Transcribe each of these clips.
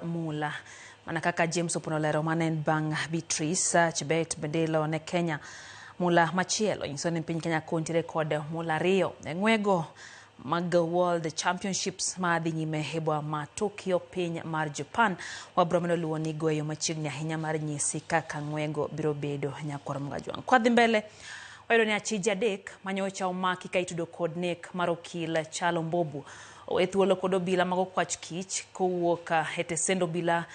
mula mana kaka James Oponolero manen bang Beatrice Chibet bedelo ne Kenya mula machielo insoni piny Kenya kontire kod mula riyo ngwego mag World Championships madhi nyime hebwa ma Tokyo piny mar Japan wabromeno luoni goyo machiegni ahinya mar nyisi kaka ngwego biro bedo nyakor mgajwang kwadhi mbele wayudo ni achije adek manyocha omaki ka itudo kod nek mar okil Kyalo Mbobu thuolo kod obila mag okwach kich kowuok hetesendo obila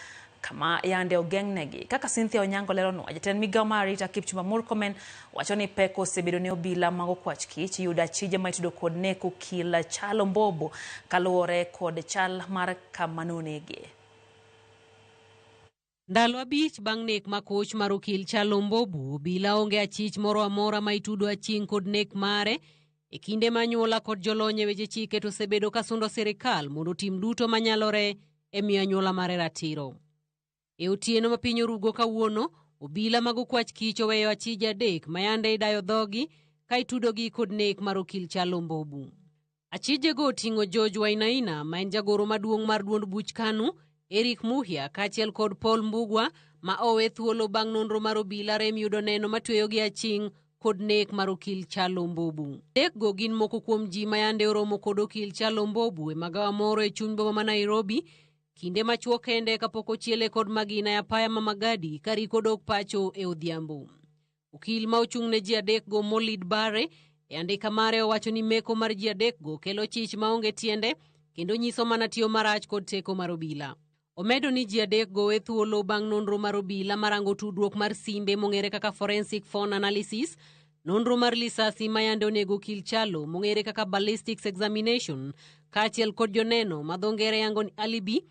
kama yande ogengnegi kaka Cynthia Onyango lero no jatend migawo mar arita Kipchumba Murkomen wacho ni pek osebedo ne obila mag okwach kich yudo achije ma itudo kod nek okil Kyalo Mbobu kaluwore kod chal mar kama nonege. Ndalo abich bang' nek makoch mar okil Kyalo Mbobu, obila onge achich moro amora ma itudo aching kod nek mare e kinde manyuola kod jolony e weche chike to osebedo kasundo sirikal mondo tim duto manyalore e miyo anyuola mare ratiro. E otieno ma piny orugo kawuono, obila mag okwach kich oweyo achije adek mayande idayo dhogi ka itudogi kod nek mar okil Kyalo Mbobu. Achijego oting'o George Wainaina ma en jagoro maduong' mar duond buch KANU, Eric Muhia kaachiel kod Paul Mbugwa ma owe thuolo bang' nonro mar obila rem yudo neno matweyogi aching' kod nek mar okil Kyalo Mbobu. Dek go gin moko kuom ji mayande oromo kod okil Kyalo Mbobu e magawa moro e chuny boma ma Nairobi kinde machuo kende kapok ochiele kod magina ya paya mamagadi kariko dok pacho e odhiambo. Okil ma ochung' ne ji adek go Molid Bare e andika mare owacho ni meko mar ji adek go kelo chich maonge tiende kendo nyiso mana tiyo marach kod teko mar obila. Omedo ni ji adek go e thuolo bang' nonro mar obila marango tudruok mar simbe mong'ere kaka forensic phone analysis, nonro mar lisasi mayande onego okil Kyalo mong'ere kaka ballistics examination, kaachiel kod joneno madhongere yango ni alibi,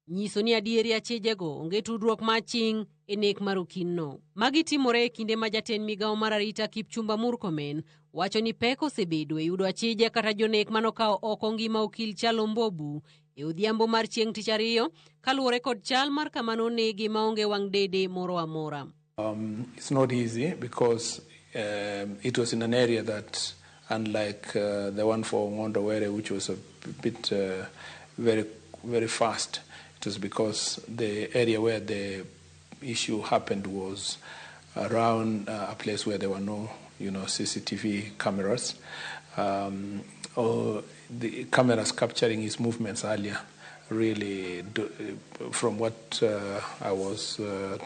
nyiso ni adieri achijego onge tudruok maching e nek mar okinno. Magi timore e kinde ma jatend migawo mar arita Kipchumba Murkomen wacho ni pek osebedo e yudo achije kata jonek manokawo oko ngima okil Kyalo Mbobu e odhiambo mar chieng' tich ariyo kaluwore kod chal mar kama nonege maonge wang' dede moro amora. It's not easy because it was in an area that, unlike the one for Ngondowere, which was a bit very, very fast, it was because the area where the issue happened was around a place where there were no, CCTV cameras. Or the cameras capturing his movements earlier really, from what I was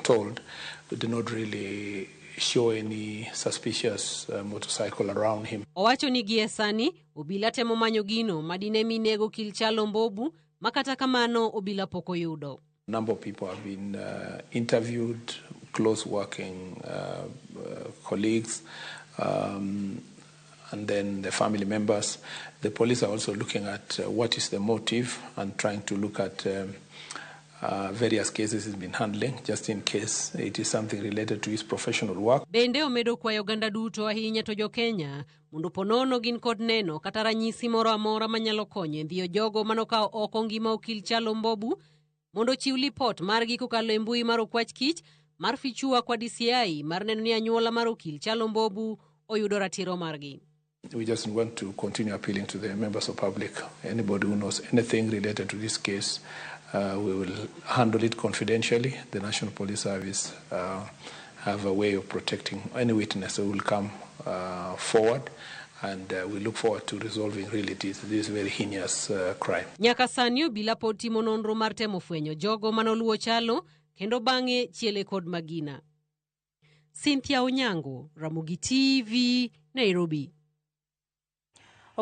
told, did not really show any suspicious motorcycle around him. Owacho ni giesani obila temo manyo gino madine minego okil Kyalo Mbobu makata kamano obila poko yudo. A number of people have been interviewed, close working colleagues, and then the family members. The police are also looking at what is the motive and trying to look at various cases he's been handling, just in case it is something related to his professional work. Bende omedo kwayo ganda duto ahinya to jo Kenya mondo ponono gin kod neno kata ranyisi moro amora manyalo konyo ndhiyo jogo manokawo oko ngima okil Kyalo Mbobu mondo chiw lipot margi kokalo e mbui mar okwach kich mar fichua kwa DCI mar neno ni anyuola mar okil Kyalo Mbobu oyudo ratiro margi. We just want to continue appealing to the members of public. Anybody who knows anything related to this case, we will handle it confidentially. The National Police Service have a way of protecting any witness who will come forward, and we look forward to resolving really this very heinous crime. Nyaka sani obila pod timo nonro mar temo fwenyo jogo manoluwo Kyalo kendo bang'e chiele kod magina. Cynthia Onyango, Ramogi TV, Nairobi.